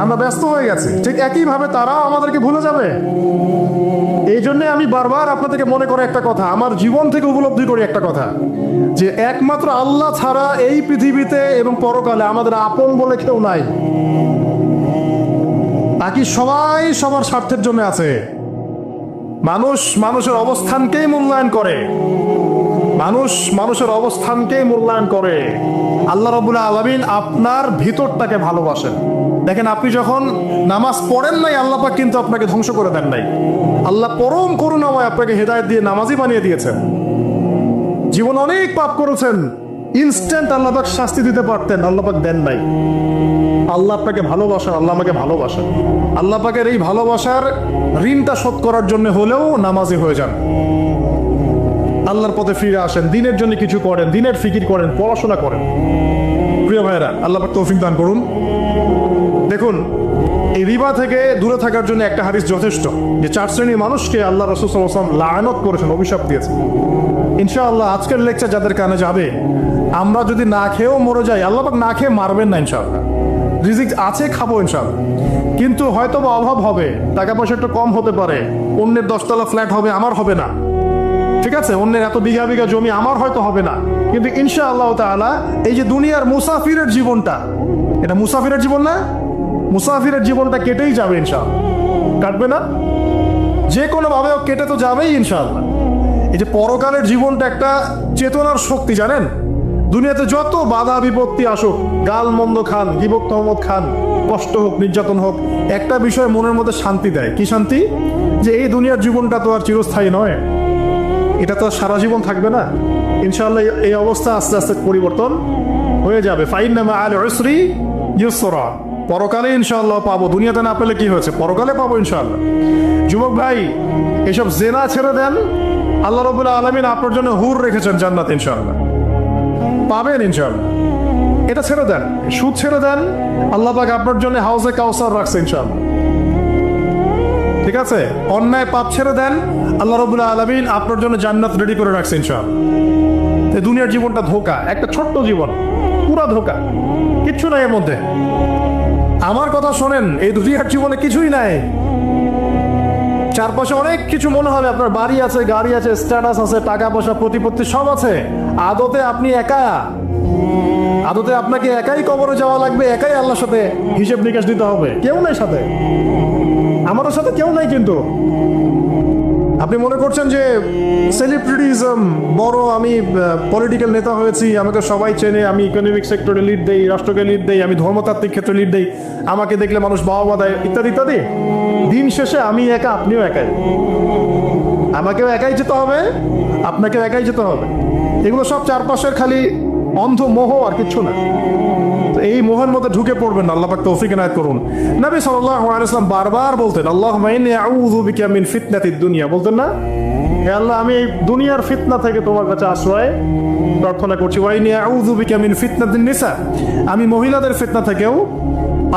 আমরা ব্যস্ত হয়ে গেছি, ঠিক একইভাবে তারাও আমাদেরকে ভুলে যাবে। এই জন্য আমি বারবার আপনাদেরকে মনে করে একটা কথা, আমার জীবন থেকে উপলব্ধি করি একটা কথা, যে একমাত্র আল্লাহ ছাড়া এই পৃথিবীতে এবং পরকালে আমাদের আপন বলে কেউ নাই। বাকি সবাই সবার স্বার্থের জন্য আছে। মানুষ মানুষের অবস্থানকেই মূল্যায়ন করে, মানুষ মানুষের অবস্থানকেই মূল্যায়ন করে। আল্লাহ রাব্বুল আলামিন আপনার ভিতরটাকে ভালোবাসেন। দেখেন, আপনি যখন নামাজ পড়েন নাই, আল্লাহ পাক কিন্তু আপনাকে ধ্বংস করে দেন নাই। আল্লাহ পরম করুণাময় আপনাকে হেদায়েত দিয়ে নামাজি বানিয়ে দিয়েছেন। জীবন অনেক পাপ করেছেন, ইনস্ট্যান্ট আল্লাহ পাক শাস্তি দিতে পারতেন, আল্লাহ পাক দেন নাই। আল্লাহ আপনাকে ভালোবাসেন, আল্লাহ আমাকে ভালোবাসেন। আল্লাহ পাকের এই ভালোবাসার ঋণটা শোধ করার জন্য হলেও নামাজি হয়ে যান, আল্লাহর পথে ফিরে আসেন, দিনের জন্য কিছু করেন, দিনের ফিকির করেন, পড়াশোনা করেন। প্রিয় ভাইরা, আল্লাহ পাক তৌফিক দান করুন। দেখুন, এই রিবা থেকে দূরে থাকার জন্য একটা হাদিস যথেষ্ট, যে 4 শ্রেণীর মানুষকে আল্লাহ রাসূল সাল্লাল্লাহু আলাইহি ওয়াসাল্লাম লাআনত করেছেন, অভিশাপ দিয়েছেন। ইনশাআল্লাহ আজকের লেকচার যাদের কানে যাবে, আমরা যদি না খেয়েও মরে যাই, আল্লাহ পাক না খেয়ে মারবেন না ইনশাআল্লাহ। রিজিক আছে, খাবো ইনশাআল্লাহ। কিন্তু হয়তো বা অভাব হবে, টাকা পয়সা একটু কম হতে পারে, অন্যের 10 তলা ফ্ল্যাট হবে, আমার হবে না, ঠিক আছে, অন্যের এত বিঘা বিঘা জমি আমার হয়তো হবে না। কিন্তু ইনশাআল্লাহ তাআলা এই যে দুনিয়ার মুসাফিরের জীবনটা, এটা মুসাফিরের জীবন না? মুসাফিরের জীবনটা কেটেই যাবে ইনশাআল্লাহ, কাটবে না? যে কোনো ভাবে কেটে তো যাবেই ইনশাআল্লাহ। এই যে পরকালের জীবনটা একটা চেতনার শক্তি, জানেন? দুনিয়াতে যত বাধা বিপত্তি আসুক, গাল মন্দ খান, গীবত তহমত খান, কষ্ট হোক, নির্যাতন হোক, একটা বিষয় মনের মধ্যে শান্তি দেয়। কি শান্তি? যে এই দুনিয়ার জীবনটা তো আর চিরস্থায়ী নয়, এটা তো সারা জীবন থাকবে না। ইনশাআল্লাহ এই অবস্থা আস্তে আস্তে পরিবর্তন হয়ে যাবে। ফাইন্না মাআল উসরি ইউসরা, পরকালে ইনশাআল্লাহ পাবো। দুনিয়াতে না পেলে কি হয়েছে, পরকালে পাবো ইনশাআল্লাহ। যুবক ভাই, এসব জেনা ছেড়ে দেন, আল্লাহ রাব্বুল আলামিন আপনার জন্য হুর রেখেছেন জান্নাত, ইনশাআল্লাহ পাবেন ইনশাআল্লাহ। এটা ছেড়ে দেন, সুদ ছেড়ে দেন, আল্লাহ পাক আপনার জন্য হাউজে কাউসার রাখছে ইনশাআল্লাহ, ঠিক আছে? অন্যায় পাপ ছেড়ে দেন, আল্লাহ রাব্বুল আলামিন আপনার জন্য জান্নাত রেডি করে রাখছে ইনশাআল্লাহ। এই দুনিয়ার জীবনটা ধোঁকা, একটা ছোট্ট জীবন, পুরা ধোঁকা, কিচ্ছু নাই এর মধ্যে। আমার কথা শোনেন, এই দুনিয়ার জীবনে কিছুই নাই। চারপাশে অনেক কিছু মনে হবে, আপনার বাড়ি আছে, গাড়ি আছে, স্ট্যাটাস আছে, টাকা পয়সা, প্রতিপত্তি সব আছে। আদতে আপনি একা, আদতে আপনাকে একাই কবরে যাওয়া লাগবে, একাই আল্লাহর সাথে হিসেব নিকাশ দিতে হবে। কেউ নাই সাথে, আমাদের সাথে কেউ নাই। কিন্তু আপনি মনে করছেন যে সেলিব্রিটিজম বড়, আমি পলিটিক্যাল নেতা হয়েছি, আমাকে সবাই চেনে, আমি ইকোনমিক সেক্টরে লিড দেই, রাষ্ট্রকে লিড দেই, আমি ধর্মতাত্ত্বিক ক্ষেত্রে লিড দেই, আমাকে দেখলে মানুষ বাহবা দেয়, ইত্যাদি ইত্যাদি। দিন শেষে আমি একা, আপনিও একাই। আমাকেও একাই যেতে হবে, আপনাকেও একাই যেতে হবে। এগুলো সব চারপাশের খালি অন্ধ মোহ, আর কিচ্ছু না। এই মোহের মধ্যে ঢুকে পড়বেন না, আল্লাহ পাক তৌফিক এনায়েত করুন। নবী সাল্লাল্লাহু আলাইহি ওয়াসাল্লাম বারবার বলতেন, আল্লাহুম্মা ইন্নী আউযু বিকা মিন ফিতনাতিদ দুনিয়া, বলতেন না? হে আল্লাহ, আমি এই দুনিয়ার ফিতনা থেকে তোমার কাছে আশ্রয় প্রার্থনা করছি। ওয়া ইন্নী আউযু বিকা মিন ফিতনাতিন নিসা, আমি মহিলাদের ফিতনা থেকেও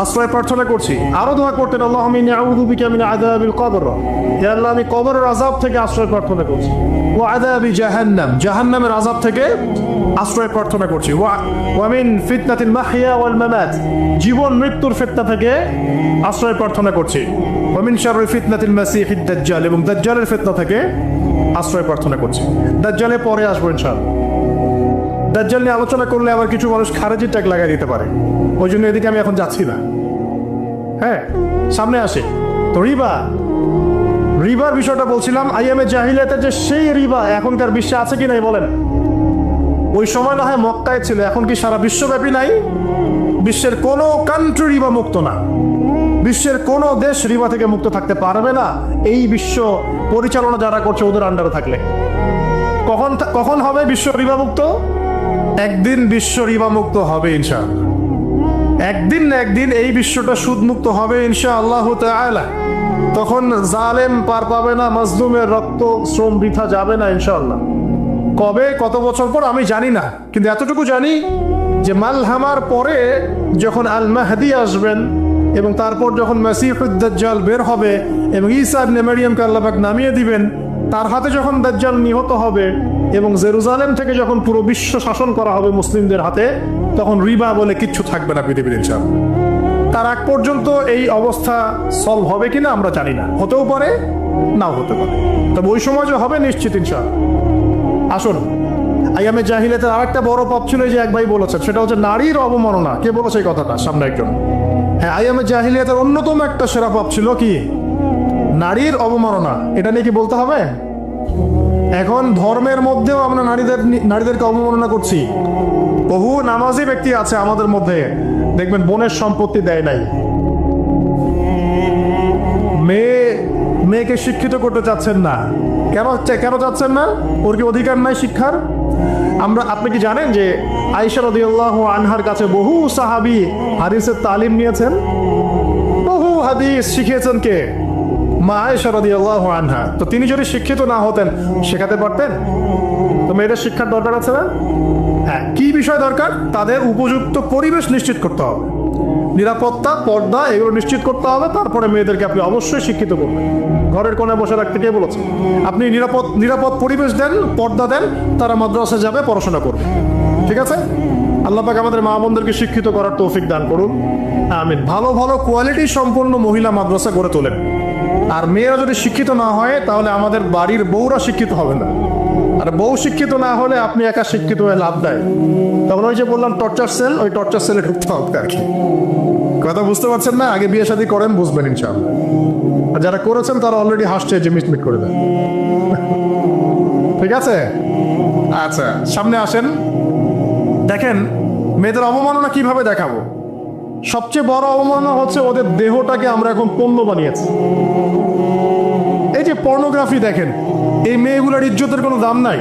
আশ্রয় প্রার্থনা করছি। আরো দোয়া করতেন, আল্লাহুম্মা ইন্নী আউযু বিকা মিন আযাবিল কবর, হে আল্লাহ, আমি কবরের আযাব থেকে আশ্রয় প্রার্থনা করছি। ওয়া আযাবি জাহান্নাম, জাহান্নামের আযাব থেকে আশ্রয় প্রার্থনা করছি। ওয়া মিন ফিতনাতিল মাহইয়া ওয়াল মামাত, জীবন মৃত্যুর ফিতনা থেকে আশ্রয় প্রার্থনা করছি। ওয়া মিন শাররি ফিতনাতিল মাসিহিদ দাজ্জাল, এবং দাজ্জালের ফিতনা থেকে আশ্রয় প্রার্থনা করছি। দাজ্জালে পরে আসবো ইনশাআল্লাহ। দাজ্জাল নিয়ে আলোচনা করলে আবার কিছু মানুষ খারেজি ট্যাগ লাগাই দিতে পারে, ওই জন্য এদিকে আমি এখন যাচ্ছি না। হ্যাঁ, সামনে আসে তো রিবা, রিবার বিষয়টা বলছিলাম। আইয়ামে জাহিলিয়াতে যে সেই রিবা এখনকার বিশ্বে আছে কি নাই বলেন? ওই সময় না হয় মক্কায় ছিল, এখন কি সারা বিশ্বব্যাপী নাই? বিশ্বের কোনো কান্ট্রি রিবা মুক্ত না, বিশ্বের কোনো দেশ রিবা থেকে মুক্ত থাকতে পারবে না, এই বিশ্ব পরিচালনা যারা করছে ওদের আন্ডারে থাকলে। কখন কখন হবে বিশ্ব রিবা মুক্ত? একদিন বিশ্ব রিবা মুক্ত হবে ইনশাআল্লাহ। একদিন না একদিন এই বিশ্বটা সুদ মুক্ত হবে ইনশাআল্লাহ তাআলা। তখন জালেম পার পাবে না, মাজলুমের রক্ত শ্রম বৃথা যাবে না ইনশাআল্লাহ। কবে, কত বছর পর আমি জানি না, কিন্তু এতটুকু জানি যে মালহামার পরে যখন আল মাহদি আসবেন, এবং তারপর যখন মাসিহুদ দাজ্জাল বের হবে এবং ঈসা ইবনে মারইয়ামকে আল্লাহ পাক নামিয়ে দিবেন, তার হাতে যখন দাজ্জাল নিহত হবে এবং জেরুজালেম থেকে যখন পুরো বিশ্ব শাসন করা হবে মুসলিমদের হাতে, তখন রিবা বলে কিচ্ছু থাকবে না পৃথিবীর ইনশাআল্লাহ। তার আগ পর্যন্ত এই অবস্থা সলভ হবে কিনা আমরা জানি না, হতেও পারে নাও হতে পারে, তবে ওই সময় যে হবে নিশ্চিত ইনশাআল্লাহ। আসুন, আইয়ামে জাহিলিয়াতের আরেকটা বড় পাপ ছিল যে এক ভাই বলেছেন, সেটা হচ্ছে নারীর অবমাননা। কে বলেছে এই কথাটা? সামনে একজন। হ্যাঁ, আইয়ামে জাহিলিয়াতের অন্যতম একটা সেরা পাপ ছিল কি? নারীর অবমাননা। এটা নিয়ে কি বলতে হবে? এখন ধর্মের মধ্যেও আমরা নারীদেরকে অবমাননা করছি। বহু নামাজি ব্যক্তি আছে আমাদের মধ্যে, দেখবেন বোনের সম্পত্তি দেয় নাই, মেয়েকে শিক্ষিত করতে চাচ্ছেন না। কেন চাচ্ছেন না? ওর কি অধিকার নাই শিক্ষার? আপনি কি জানেন যে আয়েশা রাদিয়াল্লাহু আনহার কাছে বহু সাহাবী হাদিসের তালিম নিয়েছেন, বহু হাদিস শিখিয়েছেন কে? মা আয়েশা রাদিয়াল্লাহু আনহা। তো তিনি যদি শিক্ষিত না হতেন শেখাতে পারতেন? তো মেয়েদের শিক্ষার দরকার আছে না? হ্যাঁ, কি বিষয় দরকার? তাদের উপযুক্ত পরিবেশ নিশ্চিত করতে হবে, নিরাপত্তা, পর্দা এগুলো নিশ্চিত করতে হবে। তারপরে মেয়েদেরকে আপনি অবশ্যই শিক্ষিত করবেন। ঘরের কোণে বসে রাখতে কে বলেছে? আপনি নিরাপদ পরিবেশ দেন, পর্দা দেন, তারা মাদ্রাসা যাবে, পড়াশোনা করবে। ঠিক আছে? আল্লাহ পাক আমাদের মা বোনদেরকে শিক্ষিত করার তৌফিক দান করুন, আমিন। ভালো ভালো কোয়ালিটি সম্পন্ন মহিলা মাদ্রাসা গড়ে তোলেন। আর মেয়েরা যদি শিক্ষিত না হয় তাহলে আমাদের বাড়ির বউরা শিক্ষিত হবে না। আর বউ শিক্ষিত না হলে আপনি একা শিক্ষিত হয়ে লাভ দেয়। তখন ওই যে বললাম টর্চার সেল, ওই টর্চার সেলে ঢুকতে হবে আর কি। কথা বুঝতে পারছেন না? আগে বিয়ে শাদী করেন, বুঝবেন ইনশাআল্লাহ। আর যারা করেছেন তারা অলরেডি হাসছে যে মিটমিট করে দেন। ঠিক আছে? আচ্ছা, সামনে আসেন। দেখেন মেয়েদের অবমাননা কিভাবে দেখাবো। সবচেয়ে বড় অবমাননা হচ্ছে ওদের দেহটাকে আমরা এখন পণ্য বানিয়েছি। এই যে পর্নোগ্রাফি দেখেন, এই মেয়েগুলোর ইজ্জতের কোনো দাম নাই।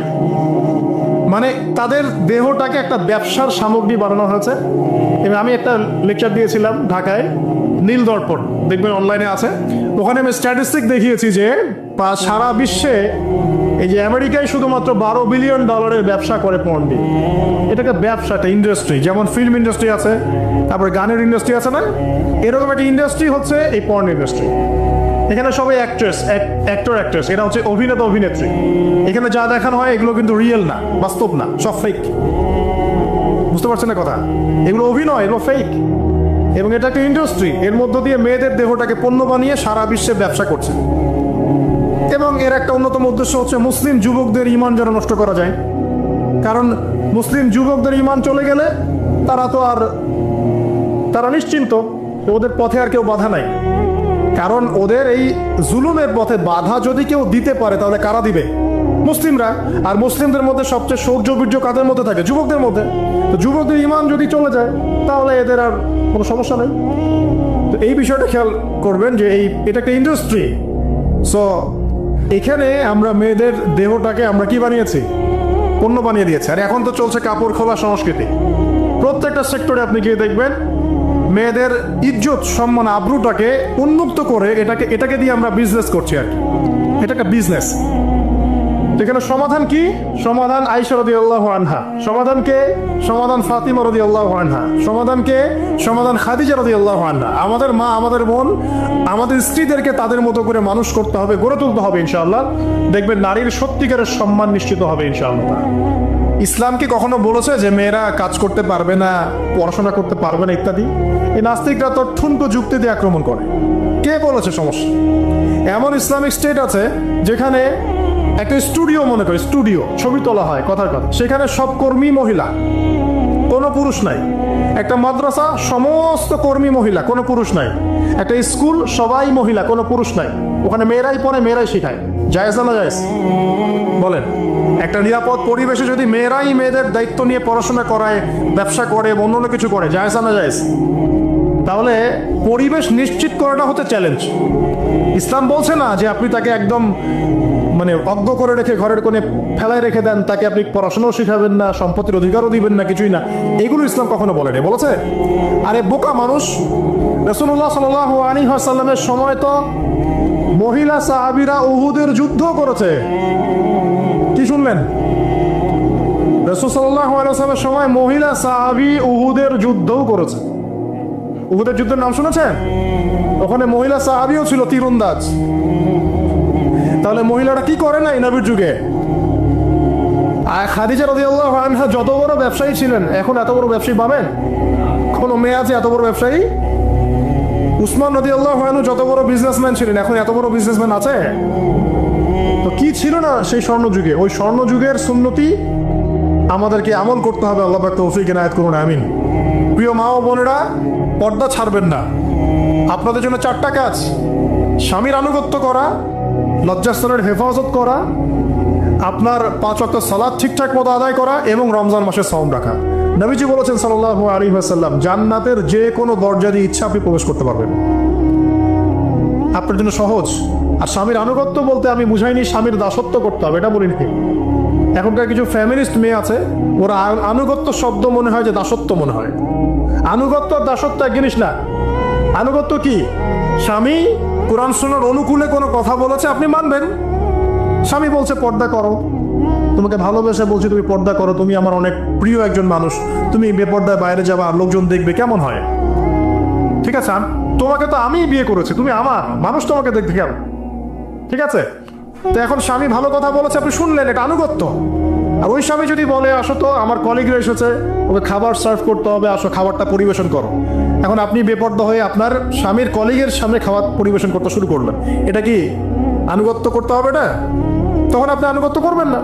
মানে তাদের দেহটাকে একটা ব্যবসার সামগ্রী বানানো হয়েছে। এবং আমি একটা লেকচার দিয়েছিলাম ঢাকায়, নীল দর্পণ, দেখবেন অনলাইনে আছে। ওখানে আমি স্ট্যাটিস্টিক দেখিয়েছি যে সারা বিশ্বে এই যে আমেরিকায় শুধুমাত্র $12 বিলিয়ন ব্যবসা করে পর্ন দিয়ে। এটাকে ব্যবসা, একটা ইন্ডাস্ট্রি। যেমন ফিল্ম ইন্ডাস্ট্রি আছে, তারপরে গানের ইন্ডাস্ট্রি আছে না, এরকম একটা ইন্ডাস্ট্রি হচ্ছে এই পর্ন ইন্ডাস্ট্রি। এখানে সবাই অ্যাক্ট্রেস, এরা হচ্ছে অভিনেতা অভিনেত্রী। এখানে যা দেখানো হয় এগুলো কিন্তু রিয়েল না, বাস্তব না, সব ফেক। বুঝতে পারছেন না কথা? এগুলো অভিনয়, এগুলো ফেক। এবং এটা একটা ইন্ডাস্ট্রি, এর মধ্য দিয়ে মেয়েদের দেহটাকে পণ্য বানিয়ে সারা বিশ্বে ব্যবসা করছে। এবং এর একটা অন্যতম উদ্দেশ্য হচ্ছে মুসলিম যুবকদের ঈমান যেন নষ্ট করা যায়। কারণ মুসলিম যুবকদের ঈমান চলে গেলে তারা নিশ্চিন্ত, ওদের পথে আর কেউ বাধা নাই। কারণ ওদের এই জুলুমের পথে বাধা যদি কেউ দিতে পারে তাহলে কারা দিবে? মুসলিমরা। আর মুসলিমদের মধ্যে সবচেয়ে শৌর্য বীর্য কাদের মধ্যে থাকে? যুবকদের মধ্যে। তো যুবকদের ঈমান যদি চলে যায় তাহলে এদের আর কোনো সমস্যা নেই। তো এই বিষয়টা খেয়াল করবেন যে এটা একটা ইন্ডাস্ট্রি। সো এখানে আমরা মেয়েদের দেহটাকে আমরা কি বানিয়েছি? পণ্য বানিয়ে দিয়েছি। আর এখন তো চলছে কাপড় খোলা সংস্কৃতি। প্রত্যেকটা সেক্টরে আপনি গিয়ে দেখবেন মেয়েদের ইজ্জত, সম্মান, আব্রুটাকে উন্মুক্ত করে এটাকে দিয়ে আমরা বিজনেস করছি আর কি। এটা একটা বিজনেস। এখানে সমাধান কি? সমাধান আয়েশা রাদিয়াল্লাহু আনহা। সমাধান কে? সমাধান ফাতিমা রাদিয়াল্লাহু আনহা। সমাধান কে? সমাধান খাদিজা রাদিয়াল্লাহু আনহা। আমাদের মা, আমাদের বোন, আমাদের স্ত্রীদেরকে তাদের মতো করে মানুষ করতে হবে, গড়ে তুলতে হবে ইনশাআল্লাহ। দেখবেন নারীর সত্যিকারের সম্মান নিশ্চিত হবে ইনশাআল্লাহ। ইসলাম কি কখনো বলেছে যে মেয়েরা কাজ করতে পারবে না, পড়াশোনা করতে পারবে না ইত্যাদি? এই নাস্তিকরা তো ঠুনকো যুক্তি দিয়ে আক্রমণ করে। কে বলেছে? সমস্যা এমন ইসলামিক স্টেট আছে যেখানে একটা স্টুডিও, মনে করি স্টুডিও, ছবি তোলা হয় কথার কথা, সেখানে সব কর্মী মহিলা, কোনো পুরুষ নাই। একটা মাদ্রাসা, সমস্ত কর্মী মহিলা, কোনো পুরুষ নাই। একটা স্কুল, সবাই মহিলা, কোনো পুরুষ নাই। ওখানে মেয়েরাই পড়ে, মেয়েরাই শেখায়। জায়েজ না জায়েজ বলেন? একটা নিরাপদ পরিবেশে যদি মেয়েরাই মেয়েদের দায়িত্ব নিয়ে পড়াশোনা করায়, ব্যবসা করে, অন্য কিছু করে, জায়েজ না জায়েজ? তাহলে পরিবেশ নিশ্চিত করাটা হতে চ্যালেঞ্জ। ইসলাম বলছে না যে আপনি তাকে একদম অজ্ঞ করে রেখে ঘরের কোণে ফেলায় রেখে দেন, তাকে আপনি পড়াশোনাও শিখাবেন না, সম্পত্তির অধিকারও দিবেন না, কিছুই না। এগুলো ইসলাম কখনো বলেনি। বলেছে? আরে বোকা মানুষ, রাসূলুল্লাহ সাল্লাল্লাহু আলাইহি ওয়াসাল্লামের সময় তো মহিলা সাহাবীরা উহুদের যুদ্ধ করেছে। কি শুনলেন? রাসূল সাল্লাল্লাহু আলাইহি ওয়াসাল্লামের সময় মহিলা সাহাবী উহুদের যুদ্ধও করেছে। উহুদের যুদ্ধের নাম শুনেছেন? ওখানে মহিলা সাহাবীও ছিল, তীরন্দাজ। তাহলে মহিলারা কি করে নাই নবীর যুগে? আর খাদিজা রাদিয়াল্লাহু আনহা যত বড় ব্যবসায়ী ছিলেন, এখন এত বড় ব্যবসায়ী পাবেন? কোনো মেয়ে আছে এত বড় ব্যবসায়ী? উসমান রাদিয়াল্লাহু আনহু যত বড় বিজনেসম্যান ছিলেন, এখন এত বড় বিজনেসম্যান আছে? তো কি ছিল না সেই স্বর্ণযুগে? ওই স্বর্ণযুগের সুন্নতি আমাদেরকে আমল করতে হবে। আল্লাহ পাক তৌফিক এনায়েত করুন, আমিন। প্রিয় মা ও বোনেরা, পর্দা ছাড়বেন না। আপনাদের জন্য 4টা কাজ: স্বামীর আনুগত্য করা, লজ্জাস্থানের হেফাজত করা, আপনার 5 ওয়াক্ত সালাত ঠিকঠাক মতো আদায় করা এবং রমজান মাসে সাওম রাখা। নবীজি বলেছেন সাল্লাল্লাহু আলাইহি ওয়াসাল্লাম, জান্নাতের যে কোনো দরজা দিয়ে ইচ্ছা আপনি প্রবেশ করতে পারবেন। আপনার জন্য সহজ। আর স্বামীর আনুগত্য বলতে আমি বুঝাইনি স্বামীর দাসত্ব করতে হবে, এটা বলিনি। এখনকার কিছু ফ্যামিলিস্ট মেয়ে আছে, ওরা আনুগত্য শব্দ মনে হয় যে দাসত্ব মনে হয়। আনুগত্য আর দাসত্ব এক জিনিস না। আনুগত্য কি? স্বামী কোরআন সুন্নাহর অনুকূলে কোনো কথা বলেছে, আপনি মানবেন। স্বামী বলছে পর্দা করো, তোমাকে ভালোবেসে বলছি তুমি পর্দা করো, তুমি আমার অনেক প্রিয় একজন মানুষ, তুমি বেপর্দায় বাইরে যাবা, লোকজন দেখবে, কেমন হয়? ঠিক আছে, তোমাকে তো আমি বিয়ে করেছি, তুমি আমার মানুষ, তোমাকে দেখতে কেমন? ঠিক আছে, তো এখন স্বামী ভালো কথা বলেছে, আপনি শুনলেন, এটা আনুগত্য। আর ওই স্বামী যদি বলে আসো তো আমার কলিগরা এসেছে, ওকে খাবার সার্ভ করতে হবে, আসো খাবারটা পরিবেশন করো, এখন আপনি বেপর্দা হয়ে আপনার স্বামীর কলিগের সামনে খাবার পরিবেশন করতে শুরু করলেন, এটা কি আনুগত্য করতে হবে? না, তখন আপনি আনুগত্য করবেন না।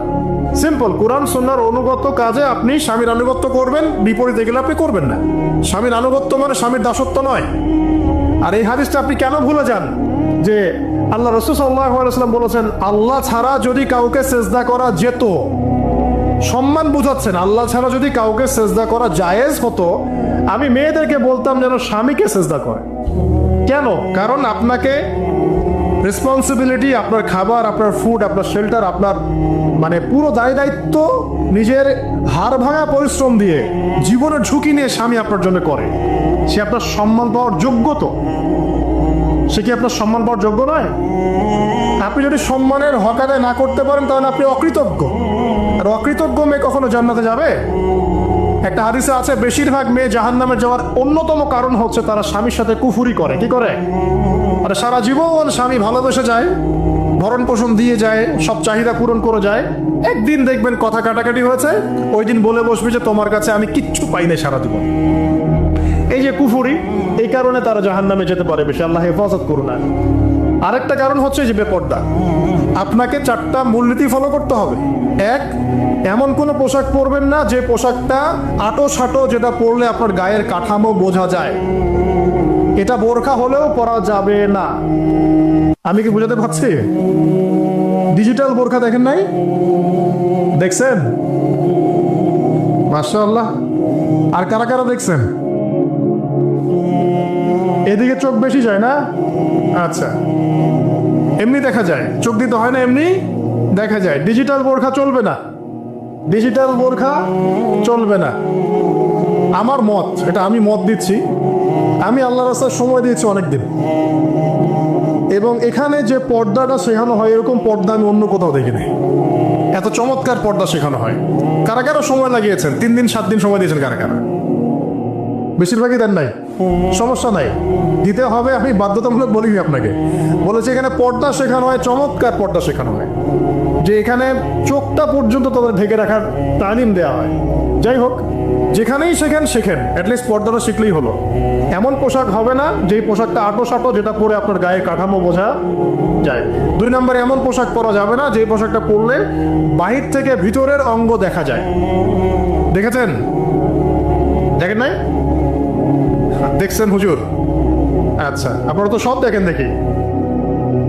সিম্পল, কোরআন সুন্নাহর অনুগত কাজে আপনি স্বামীর আনুগত্য করবেন, বিপরীতে গেলে আপনি করবেন না। স্বামীর আনুগত্য মানে স্বামীর দাসত্ব নয়। আর এই হাদিসটা আপনি কেন ভুলে যান যে আল্লাহ রাসূল সাল্লাল্লাহু আলাইহি ওয়াসাল্লাম বলেছেন, আল্লাহ ছাড়া যদি কাউকে সেজদা করা যেত, সম্মান বুঝাচ্ছেন, আল্লাহ ছাড়া যদি কাউকে সেজদা করা জায়েজ হতো, আমি মেয়েদেরকে বলতাম যেন স্বামীকে সেজদা করে। কেন? কারণ আপনাকে রেসপন্সিবিলিটি, আপনার খাবার, আপনার ফুড, আপনার শেল্টার, আপনার মানে পুরো দায় দায়িত্ব নিজের হাড় ভাঙা পরিশ্রম দিয়ে, জীবনের ঝুঁকি নিয়ে স্বামী আপনার জন্য করে। সে আপনার সম্মান পাওয়ার যোগ্য তো? সে কি আপনার সম্মান পাওয়ার যোগ্য নয়? আপনি যদি সম্মানের হক আদায় না করতে পারেন তাহলে আপনি অকৃতজ্ঞ। আর অকৃতজ্ঞ মেয়ে কখনো জান্নাতে যাবে? একটা হাদিসে আছে, বেশিরভাগ মেয়ে জাহান্নামে যাওয়ার অন্যতম কারণ হচ্ছে তারা স্বামীর সাথে কুফুরি করে। কি করে? আরে সারা জীবন স্বামী ভালোবেসে যায়, ভরণ পোষণ দিয়ে যায়, সব চাহিদা পূরণ করে যায়, একদিন দেখবেন কথা কাটাকাটি হয়েছে, ওই দিন বলে বসবে যে তোমার কাছে আমি কিচ্ছু পাই না সারা জীবন। এই যে কুফুরি, এই কারণে তারা জাহান্নামে যেতে পারে বেশি। আল্লাহ হেফাজত করুন। না, আরেকটা কারণ হচ্ছে যে বেপর্দা। আপনাকে 4টা মূলনীতি ফলো করতে হবে। 1, এমন কোনো পোশাক পরবেন না যে পোশাকটা আটো সাটো, যেটা পরলে আপনার গায়ের কাঠামো বোঝা যায়। এটা বোরখা হলেও পরা যাবে না। আমি কি বুঝাতে পারছি? ডিজিটাল বোরখা দেখেন নাই? দেখছেন? মাশাআল্লাহ। আর কারা কারা দেখছেন? এদিকে চোখ বেশি যায় না? আচ্ছা, এমনি দেখা যায়, চোখ দিতে হয় না, এমনি দেখা যায়। ডিজিটাল বোরখা চলবে না, ডিজিটাল বোরখা চলবে না। আমার মত, এটা আমি মত দিচ্ছি, আমি আল্লাহ রাস্তায় সময় দিয়েছি অনেকদিন, এবং এখানে যে পর্দাটা শেখানো হয় এরকম পর্দা আমি অন্য কোথাও দেখি নাই। এত চমৎকার পর্দা শেখানো হয়। কারা কারা সময় লাগিয়েছেন? 3 দিন 7 দিন সময় দিয়েছেন কারা কারা? বেশিরভাগই দেন নাই, সমস্যা নাই, দিতে হবে। আমি বাধ্যতামূলক বলিনি আপনাকে, বলেছি এখানে পর্দা শেখানো হয়, চমৎকার পর্দা শেখানো হয়, যে এখানে চোখটা পর্যন্ত তাদের ঢেকে রাখার তালিম দেওয়া হয়। যাই হোক, যেখানেই শেখেন অ্যাটলিস্ট পর্দাটা শিখলেই হলো। এমন পোশাক হবে না যেই পোশাকটা আটো সাটো, যেটা পরে আপনার গায়ের কাঠামো বোঝা যায়। 2 নম্বরে, এমন পোশাক পরা যাবে না যেই পোশাকটা পরলে বাহির থেকে ভিতরের অঙ্গ দেখা যায়। দেখেছেন? দেখেন নাই? দেখছেন হুজুর? আচ্ছা, আপনারা তো সব দেখেন দেখি।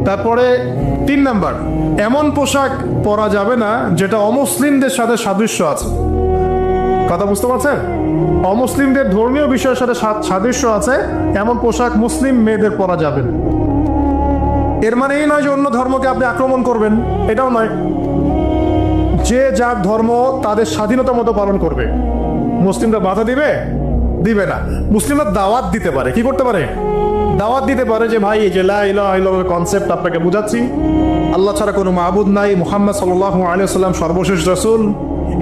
তারপরে 3 নাম্বার, এমন পোশাক পরা যাবে না যেটা অমুসলিমদের সাথে সাদৃশ্য আছে। কথা বুঝতে পারছেন? অমুসলিমদের ধর্মীয় বিষয়ের সাথে সাদৃশ্য আছে এমন পোশাক মুসলিম মেয়েদের পরা যাবে না। এর মানে এই নয় যে অন্য ধর্মকে আপনি আক্রমণ করবেন, এটাও নয়। যে যার ধর্ম তাদের স্বাধীনতা মতো পালন করবে। মুসলিমরা বাধা দিবে? দিবে না। মুসলিমরা দাওয়াত দিতে পারে। কি করতে পারে? দাওয়াত দিতে পারে যে ভাই, এই যে লা ইলাহা ইল্লাল্লাহ কনসেপ্ট আপনাকে বুঝাচ্ছি, আল্লাহ ছাড়া কোনো মাবুদ নাই, মুহাম্মদ সাল্লাল্লাহু আলাইহি ওয়াসাল্লাম সর্বশেষ রাসূল,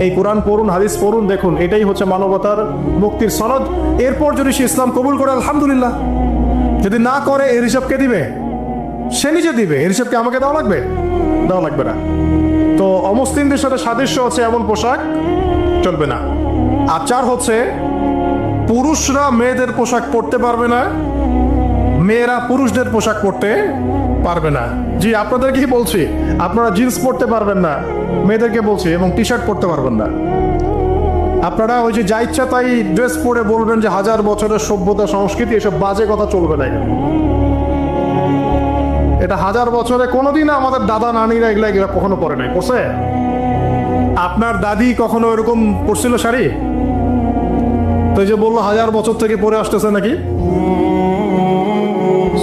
এই কোরআন পড়ুন, হাদিস পড়ুন, দেখুন এটাই হচ্ছে মানবতার মুক্তির সনদ। এরপর যদি সে ইসলাম কবুল করে আলহামদুলিল্লাহ, যদি না করে এর হিসাব কে দিবে? সে নিজে দিবে। এর হিসাবকে আমাকে দেওয়া লাগবে? দেওয়া লাগবে না। তো অমুসলিমদের সাথে সাদৃশ্য আছে এমন পোশাক চলবে না। আর 4 হচ্ছে, পুরুষরা মেয়েদের পোশাক পরতে পারবে না, মেয়েরা পুরুষদের পোশাক পরতে পারবে না। জি, আপনাদেরকেই বলছি, আপনারা জিন্স পরতে পারবেন না, মেয়েদেরকে বলছি, এবং টি শার্ট পরতে পারবেন না। আপনারা ওই যে যা ইচ্ছা তাই ড্রেস পরে বলবেন যে হাজার বছরের সভ্যতা সংস্কৃতি, এসব বাজে কথা চলবে না এখানে। এটা হাজার বছরে কোনোদিন আমাদের দাদা নানিরা এগুলা কখনো পরে নাই, পরছে? আপনার দাদি কখনো এরকম পরছিল শাড়ি? তো এই যে বললো হাজার বছর থেকে পরে আসতেছে নাকি।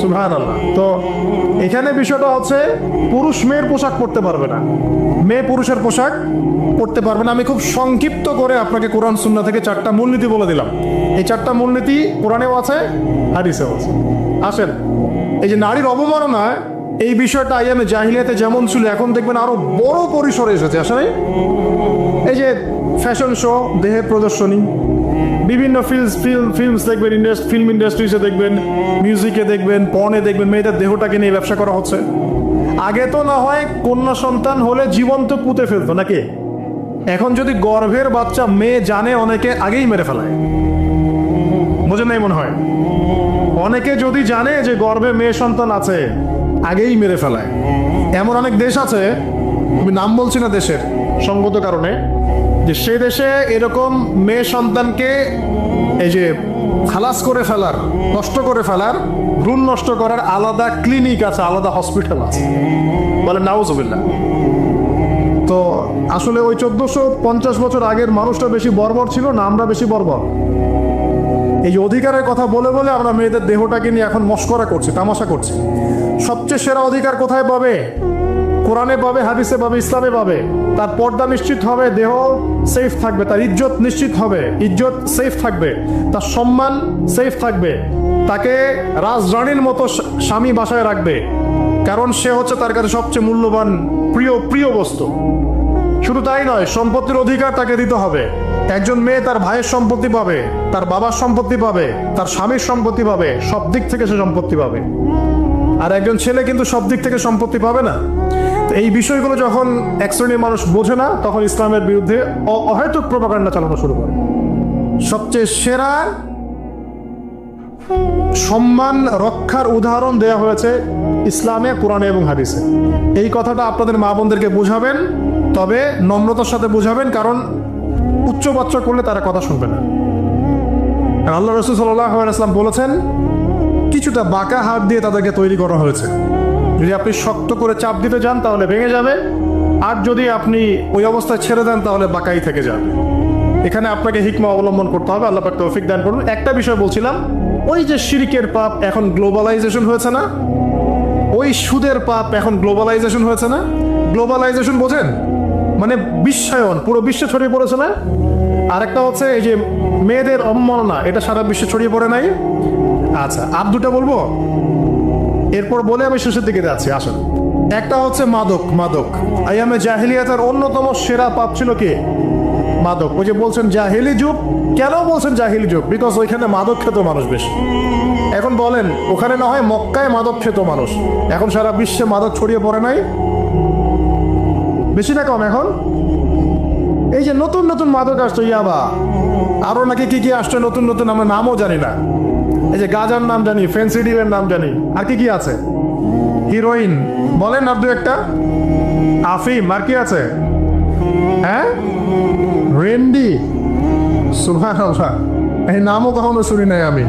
সুবহানাল্লাহ। তো এখানে বিষয়টা হচ্ছে পুরুষ মেয়ের পোশাক পরতে পারবে না, মেয়ে পুরুষের পোশাক পরতে পারবে না। আমি খুব সংক্ষিপ্ত করে আপনাকে কোরআন সুন্নাহ থেকে 4টা মূলনীতি বলে দিলাম। এই 4টা মূলনীতি কোরআনেও আছে, হাদিসেও আছে। আসেন, এই যে নারীর অবমাননা, এই বিষয়টা আইয়ামে জাহিলিয়াতে যেমন ছিল, এখন দেখবেন আরো বড় পরিসরে এসেছে। আসলে এই যে ফ্যাশন শো, দেহের প্রদর্শনী, বিভিন্ন ফিল্মস দেখবেন, ফিল্ম ইন্ডাস্ট্রিজে দেখবেন, মিউজিকে দেখবেন, পর্নে দেখবেন, মেয়েদের দেহটাকে নিয়ে ব্যবসা করা হচ্ছে। আগে তো না হয় কন্যা সন্তান হলে জীবন্ত পুঁতে ফেলতো নাকি, এখন যদি গর্ভের বাচ্চা মেয়ে জানে, অনেকে আগেই মেরে ফেলায়। বোঝেন নাই মনে হয়? অনেকে যদি জানে যে গর্ভে মেয়ে সন্তান আছে, আগেই মেরে ফেলায়। এমন অনেক দেশ আছে, আমি নাম বলছি না দেশের সঙ্গত কারণে, যে সেই দেশে এরকম মেয়ে সন্তানকে এই যে খালাস করে ফেলার, নষ্ট করে ফেলার, ভ্রূণ নষ্ট করার আলাদা ক্লিনিক আছে, আলাদা হসপিটাল আছে। বলে নাউজুবিল্লাহ। তো আসলে ওই 1450 বছর আগের মানুষটা বেশি বর্বর ছিল না আমরা বেশি বর্বর? এই যে অধিকারের কথা বলে বলে আমরা মেয়েদের দেহটাকে নিয়ে এখন মস্করা করছি, তামাশা করছি। সবচেয়ে সেরা অধিকার কোথায় পাবে? কোরআনে পাবে, হাদিসে পাবে, ইসলামে পাবে। তার পর্দা নিশ্চিত হবে, দেহ সেফ থাকবে, তার ইজ্জত নিশ্চিত হবে, ইজ্জত সেফ থাকবে, তার সম্মান সেফ থাকবে, তাকে রাজরানীর মতো স্বামী বাসায় রাখবে, কারণ সে হচ্ছে তার কাছে সবচেয়ে মূল্যবান প্রিয় বস্তু। শুধু তাই নয়, সম্পত্তির অধিকার তাকে দিতে হবে। একজন মেয়ে তার ভাইয়ের সম্পত্তি পাবে, তার বাবার সম্পত্তি পাবে, তার স্বামীর সম্পত্তি পাবে, সব দিক থেকে সে সম্পত্তি পাবে। আর একজন ছেলে কিন্তু সব দিক থেকে সম্পত্তি পাবে না। তো এই বিষয়গুলো যখন এক শ্রেণীর মানুষ বোঝে না, তখন ইসলামের বিরুদ্ধে অহেতুক প্রপাগান্ডা চালানো শুরু করে। সবচেয়ে সেরা সম্মান রক্ষার উদাহরণ দেয়া হয়েছে ইসলামে, কোরআনে এবং হাদিসে। এই কথাটা আপনাদের মা বোনদেরকে বোঝাবেন, তবে নম্রতার সাথে বোঝাবেন, কারণ উচ্চবাচ্য করলে তারা কথা শুনবে না। আল্লাহ রাসূল সাল্লাল্লাহু আলাইহি ওয়াসাল্লাম বলেছেন, কিছুটা বাঁকা হাত দিয়ে তাদেরকে তৈরি করা হয়েছে। যদি আপনি শক্ত করে চাপ দিতে যান তাহলে ভেঙে যাবে, আর যদি আপনি ওই অবস্থায় ছেড়ে দেন তাহলে বাঁকাই থেকে যাবে। এখানে আপনাকে হিকমা অবলম্বন করতে হবে। আল্লাহ পাক তৌফিক দান করুন। একটা বিষয় বলছিলাম, ওই যে শিরকের পাপ এখন গ্লোবালাইজেশন হয়েছে না, ওই সুদের পাপ এখন গ্লোবালাইজেশন হয়েছে না। গ্লোবালাইজেশন বোঝেন? মানে বিশ্বায়ন, পুরো বিশ্বে ছড়িয়ে পড়েছে না। আরেকটা হচ্ছে এই যে মেয়েদের অবমাননা, এটা সারা বিশ্বে ছড়িয়ে পড়ে নাই। আচ্ছা, আর দুটা বলবো, এরপর বলে আমি শেষের দিকে যাচ্ছি। আসেন, একটা হচ্ছে মাদক। আইয়ামে জাহিলিয়াতের অন্যতম সেরা পাপ ছিল কি? মাদক। ওই যে বলছেন জাহিলি যুগ, কেন বলছেন জাহিলি যুগ? বিকজ ওইখানে মাদক খেত মানুষ বেশি। এখন বলেন, ওখানে না হয় মক্কায় মাদক খেত মানুষ, এখন সারা বিশ্বে মাদক ছড়িয়ে পড়ে নাই? বেশি না কম? এখন এই যে নতুন নতুন মাদক আসছে, ইয়াবা, আরো নাকি কি কি আসছে নতুন নতুন, আমরা নামও জানি না। এই যে গাজার নাম জানি, ফেন্সিডিলের নাম জানি, আর কি কি আছে, হিরোইন বলেন আর দু একটা, আফিম, আর কি আছে? হ্যাঁ, রেন্ডি, সুবহানাল্লাহ, এই নামও কখনো শুনি নাই আমি।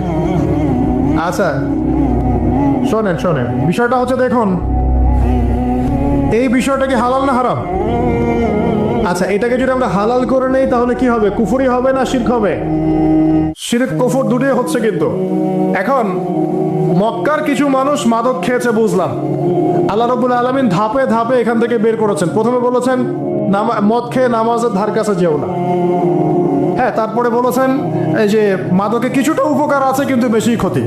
আচ্ছা শোনেন, বিষয়টা হচ্ছে, দেখুন এই বিষয়টা কি হালাল না হারাম? আচ্ছা, এটাকে যদি আমরা হালাল করে নেই তাহলে কি হবে? কুফরি হবে না শিরক হবে? শিরক কুফর দুটোই হচ্ছে। কিন্তু এখন মক্কার কিছু মানুষ মাদক খেয়েছে বুঝলাম, আল্লাহ রাব্বুল আলামিন ধাপে ধাপে এখান থেকে বের করেছেন। প্রথমে বলেছেন মদ খেয়ে নামাজের ধার কাছে যেও না। হ্যাঁ, তারপরে বলেছেন এই যে মাদকে কিছুটা উপকার আছে কিন্তু বেশি ক্ষতি।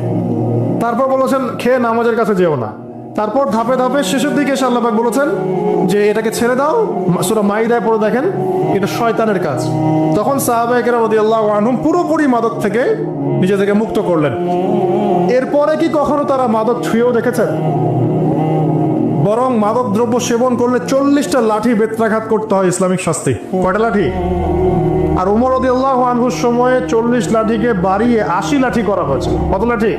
তারপর বলেছেন খেয়ে নামাজের কাছে যেও না। তারপর ধাপে ধাপে শেষের দিকে এসে আল্লাহ পাক বলেছেন যে এটাকে ছেড়ে দাও। সূরা মাইদায় পড়ে দেখেন, এটা শয়তানের কাজ। তখন সাহাবায়ে কেরাম রাদিয়াল্লাহু আনহুম পুরোপুরি মাদক থেকে নিজেদেরকে মুক্ত করলেন। এরপরে কি কখনো তারা মাদক ছুঁয়েও দেখেছেন? বরং মাদক দ্রব্য সেবন করলে 40টা লাঠি বেত্রাঘাত করতে হয়, ইসলামিক শাস্তি। কয়টা লাঠি? আর ওমর রাদিয়াল্লাহু আনহুর সময়ে 40 লাঠিকে বাড়িয়ে 80 লাঠি করা হয়েছে। কত লাঠি?